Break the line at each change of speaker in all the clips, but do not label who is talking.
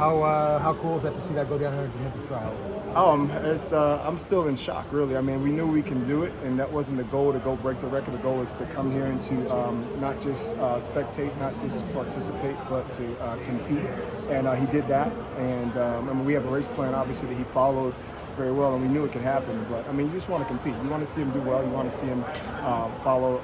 How cool is that to see that go down here at the Olympic trials?
I'm still in shock, really. I mean, we knew we can do it, and that wasn't the goal to go break the record. The goal is to come here and to not just spectate, not just to participate, but to compete. And he did that. And I mean, we have a race plan, obviously, that he followed very well, and we knew it could happen. But I mean, you just want to compete. You want to see him do well. You want to see him follow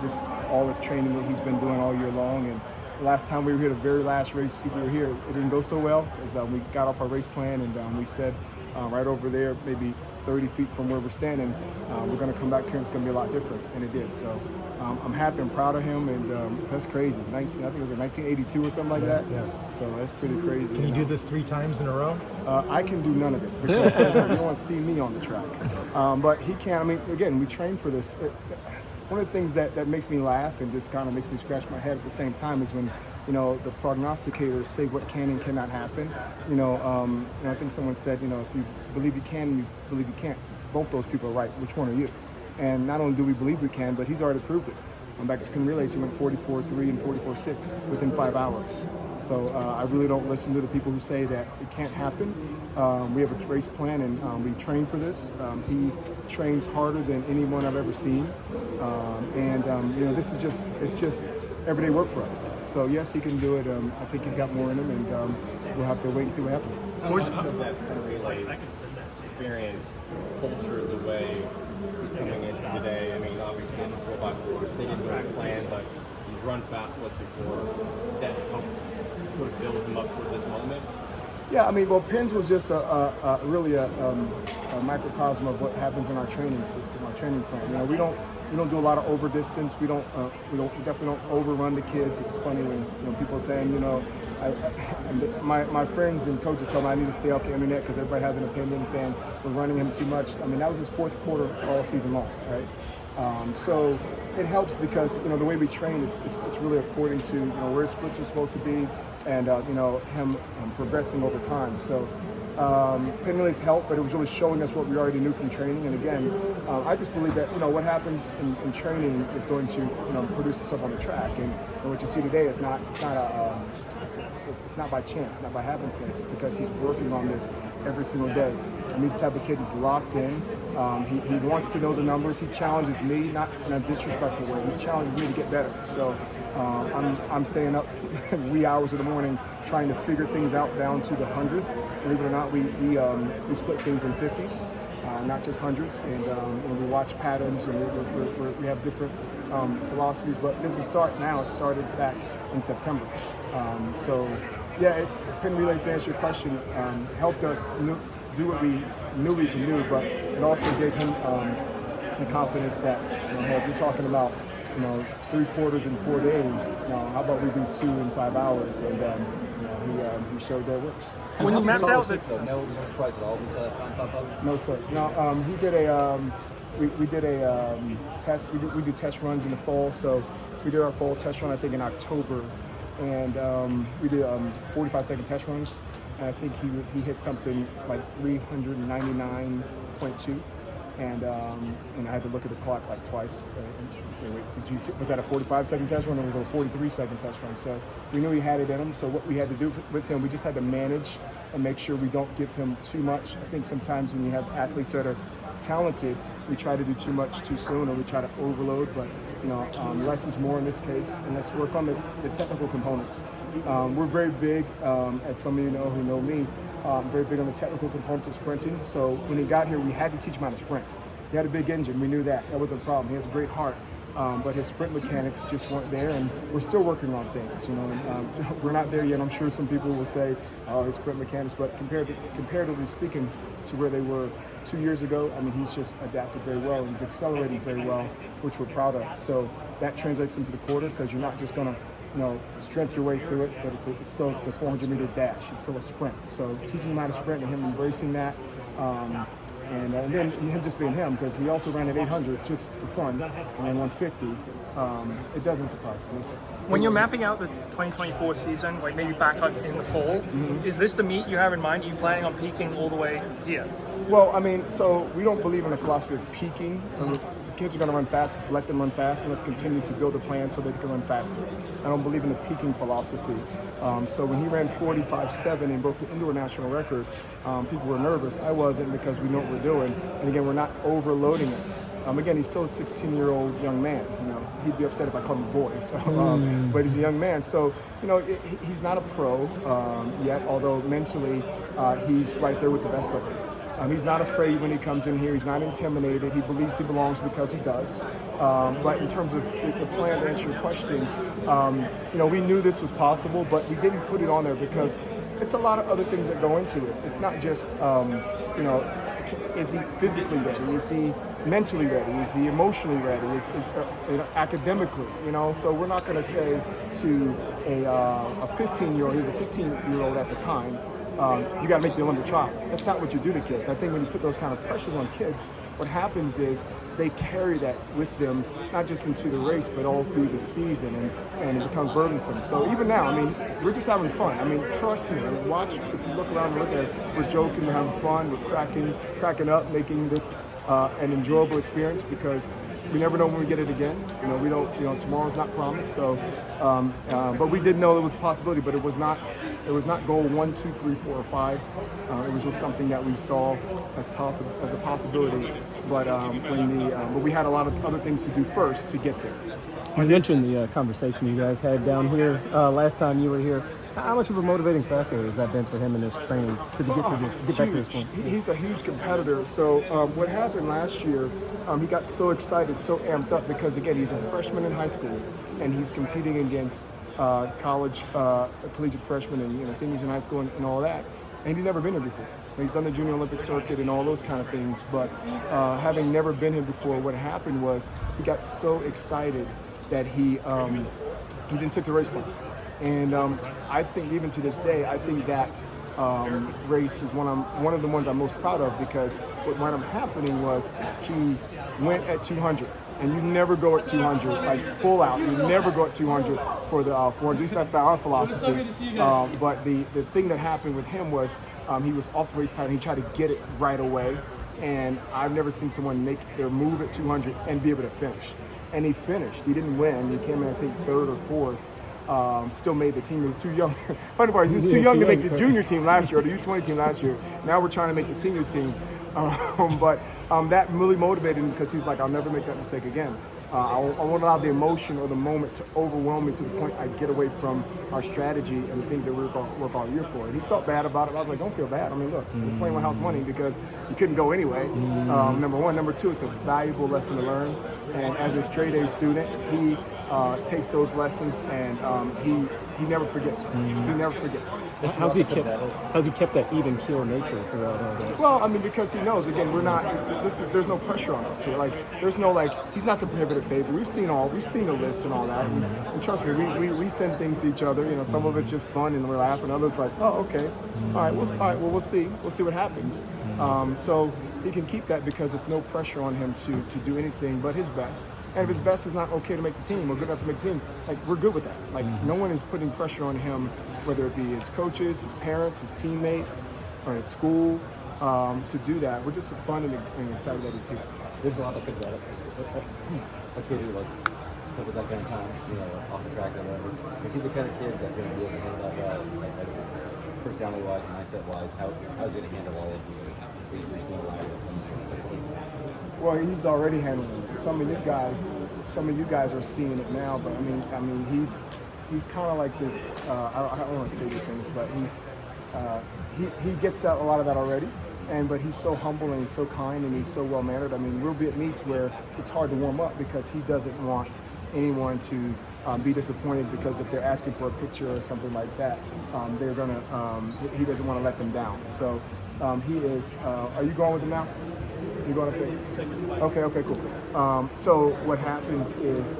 just all the training that he's been doing all year long. And the last time we were here, the very last race we were here, it didn't go so well. As we got off our race plan, and we said right over there, maybe 30 feet from where we're standing, we're going to come back here and it's going to be a lot different, and it did. So I'm happy and proud of him, and that's crazy. I think it was in 1982 or something like that.
Yeah.
So that's pretty crazy.
Can you do this 3 times in a row?
I can do none of it because you don't want to see me on the track. But he can. I mean, again, we train for this. One of the things that makes me laugh and just kind of makes me scratch my head at the same time is when, the prognosticators say what can and cannot happen. I think someone said, if you believe you can, you believe you can't. Both those people are right. Which one are you? And not only do we believe we can, but he's already proved it. Back at Spin Relays, he went 44.3 and 44.6 within 5 hours. So I really don't listen to the people who say that it can't happen. We have a race plan, and we train for this. He trains harder than anyone I've ever seen. This is just everyday work for us. So yes, he can do it. I think he's got more in him, and we'll have to wait and see what happens.
How much of that Relays experience culture the way he's coming into today? I mean, obviously in the 4x4s, they didn't really plan, but he's run fast once before. That helped sort of build him up for this moment.
Yeah, I mean, well, Pins was just really a microcosm of what happens in our training system, our training plan. We don't do a lot of over distance. We definitely don't overrun the kids. It's funny when people are saying, my friends and coaches tell me I need to stay off the internet because everybody has an opinion saying we're running him too much. I mean, that was his 4th quarter all season long, right? So it helps because the way we train, it's really according to where his splits are supposed to be, and him progressing over time. So Pin Relays helped, but it was really showing us what we already knew from training. And again, I just believe that what happens in training is going to produce itself on the track. And what you see today is not by chance, not by happenstance. It's because he's working on this every single day. And he's the type of kid who's locked in. He wants to know the numbers. He challenges me, not in a disrespectful way. He challenges me to get better. So I'm staying up wee hours of the morning trying to figure things out down to the 100th. Believe it or not, we split things in 50s, not just hundreds. And we watch patterns, and we have different philosophies. But this is start now. It started back in September. Pin Relays, to answer your question, helped us do what we knew we could do, but it also gave him the confidence that, if you're talking about, 3 quarters in 4 days, how about we do 2 in 5 hours? And he showed that it works.
When you mapped out the
no surprise at all we saw that pop up?
No, sir. No, he did a we did a test. We do test runs in the fall, so we did our fall test run I think in October, and we did 45-second test runs. And I think he hit something like 399.2. And I had to look at the clock like twice and say, wait, was that a 45-second test run or was it a 43-second test run? So we knew he had it in him. So what we had to do with him, we just had to manage and make sure we don't give him too much. I think sometimes when you have athletes that are talented, we try to do too much too soon, or we try to overload. But less is more in this case, and let's work on the technical components. We're very big, as some of you know who know me, very big on the technical components of sprinting. So when he got here, we had to teach him how to sprint. He had a big engine. We knew that. That wasn't a problem. He has a great heart. But his sprint mechanics just weren't there, and we're still working on things. We're not there yet. I'm sure some people will say, "Oh, his sprint mechanics," but comparatively speaking to where they were 2 years ago, I mean, he's just adapted very well and he's accelerating very well, which we're proud of. So that translates into the quarter because you're not just going to, strength your way through it, but it's still the 400-meter dash. It's still a sprint. So teaching him how to sprint and him embracing that. And then him just being him, because he also ran at 800 just for fun, and then 150. It doesn't surprise me.
When you're mapping out the 2024 season, like maybe back up in the fall, is this the meet you have in mind? Are you planning on peaking all the way here?
Well, I mean, so we don't believe in the philosophy of peaking. kids are going to run fast, let them run fast, and let's continue to build a plan so they can run faster. I don't believe in the peaking philosophy. So when he ran 45.7 and broke the indoor national record, people were nervous. I wasn't, because we know what we're doing. And again, we're not overloading it. Again, he's still a 16-year-old young man. You know, he'd be upset if I called him a boy. So, but he's a young man. So, you know, he's not a pro yet, although mentally he's right there with the best of us. He's not afraid when he comes in here. He's not intimidated. He believes he belongs because he does. But in terms of the plan, to answer your question, you know, we knew this was possible, but we didn't put it on there because it's a lot of other things that go into it. It's not just, you know, is he physically ready? Is he mentally ready? Is he emotionally ready? Is you know, academically? You know, so we're not going to say to a 15-year-old, he was a 15-year-old at the time, you got to make the Olympic trials. That's not what you do to kids. I think when you put those kind of pressures on kids, what happens is they carry that with them, not just into the race, but all through the season, and it becomes burdensome. So even now, I mean, we're just having fun. I mean, trust me, watch, if you look around and look at it, we're joking, we're having fun, we're cracking up, making this an enjoyable experience, because we never know when we get it again. You know, we don't, you know, tomorrow's not promised. So, but we did know it was a possibility, but it was not goal 1, 2, 3, 4, or 5. It was just something that we saw as a possibility. But but we had a lot of other things to do first to get there.
You mentioned the conversation you guys had down here last time you were here. How much of a motivating factor has that been for him in his training to get back to this point?
He's a huge competitor. So what happened last year, he got so excited, so amped up, because again, he's a freshman in high school, and he's competing against collegiate freshmen and, you know, seniors in high school and all that. And he's never been here before. He's done the Junior Olympic circuit and all those kind of things. But having never been here before, what happened was he got so excited that he didn't stick to the race plan. And I think even to this day, I think that race is one of the ones I'm most proud of, because what wound up happening was he went at 200. And you never go at 200, like full out. You never go at 200 for the 400. At least that's our philosophy. But the thing that happened with him was he was off the race pattern. He tried to get it right away. And I've never seen someone make their move at 200 and be able to finish. And he finished. He didn't win. He came in, I think, 3rd or 4th. Still made the team. He was too young. Funny part is he was too young to make the junior team last year, or the U20 team last year. Now we're trying to make the senior team. But that really motivated him, because he's like, I'll never make that mistake again. I won't allow the emotion or the moment to overwhelm me to the point I get away from our strategy and the things that we work all year for. And he felt bad about it. I was like, don't feel bad. I mean, look, you're playing with house money because you couldn't go anyway. Number one. Number two, it's a valuable lesson to learn. And as a straight A student, he takes those lessons, and he never forgets. He never forgets.
How's he kept that even keel nature throughout all this?
Well, I mean, because he knows, again, we're not. There's no pressure on us here. Like, there's no, like, he's not the prohibitive favor. We've seen the list and all that, and trust me, we send things to each other. You know, some of it's just fun and we're laughing. Others like, oh, okay, all right, well, we'll see what happens. So he can keep that, because there's no pressure on him to do anything but his best. And if his best is not okay to make the team or good enough to make the team, like, we're good with that. Like, no one is putting pressure on him, whether it be his coaches, his parents, his teammates, or his school, to do that. We're just fun and excited that he's here.
There's a lot of things out of a kid who likes because of that kind of time, you know, off the track or whatever. Is he the kind of kid that's going to be able to handle that well, like personality-wise, mindset-wise? How's he going to handle all of these personal lives when it comes to
Well, he's already handling it. Some of you guys are seeing it now, but I mean, he's kind of like this. I don't want to say these things, but he gets a lot of that already. But he's so humble and he's so kind and he's so well mannered. I mean, we'll be at meets where it's hard to warm up because he doesn't want anyone to be disappointed, because if they're asking for a picture or something like that, they're gonna. He doesn't want to let them down. So he is. Are you going with him now? You going up there? Okay, cool. So what happens is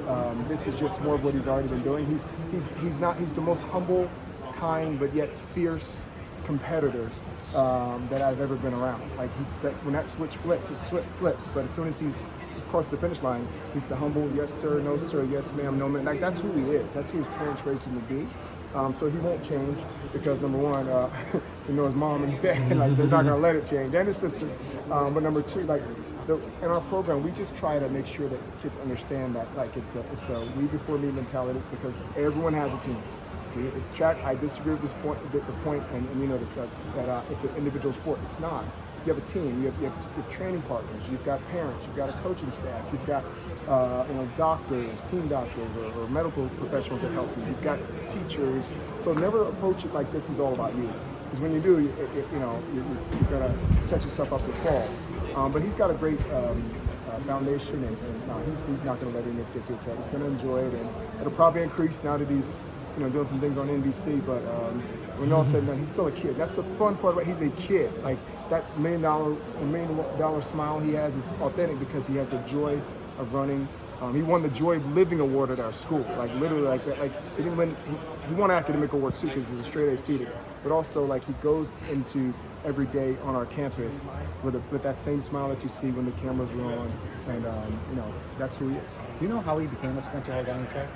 this is just more of what he's already been doing. He's the most humble, kind, but yet fierce competitor that I've ever been around. Like, when that switch flips, it flips. But as soon as he's across the finish line, he's the humble, yes sir, no sir, yes ma'am, no ma'am. Like, that's who he is. That's who he's translating to be. So he won't change, because number one, you know, his mom and his dad, like, they're not gonna let it change, and his sister. But number two, like, in our program, we just try to make sure that kids understand that like it's a we before me mentality, because everyone has a team. Okay? Jack, I disagree with this point, the point, and you know this, that it's an individual sport. It's not. You have a team. You have training partners. You've got parents. You've got a coaching staff. You've got doctors, team doctors, or medical professionals that help you. You've got teachers. So never approach it like this is all about you. Because when you do, you've got to set yourself up to fall. But he's got a great foundation, and he's not going to let him get to his head. He's going to enjoy it, and it'll probably increase now that he's doing some things on NBC. But when all said and done, he's still a kid. That's the fun part about it. He's a kid. Like that $1 million smile he has is authentic because he has the joy of running. He won the Joy of Living Award at our school, like literally like that. Like he didn't win. He won academic awards too because he's a straight A student. But also like he goes into every day on our campus with that same smile that you see when the cameras are on, and that's who he is.
Do you know how he became a Spencer Hall Diamond track?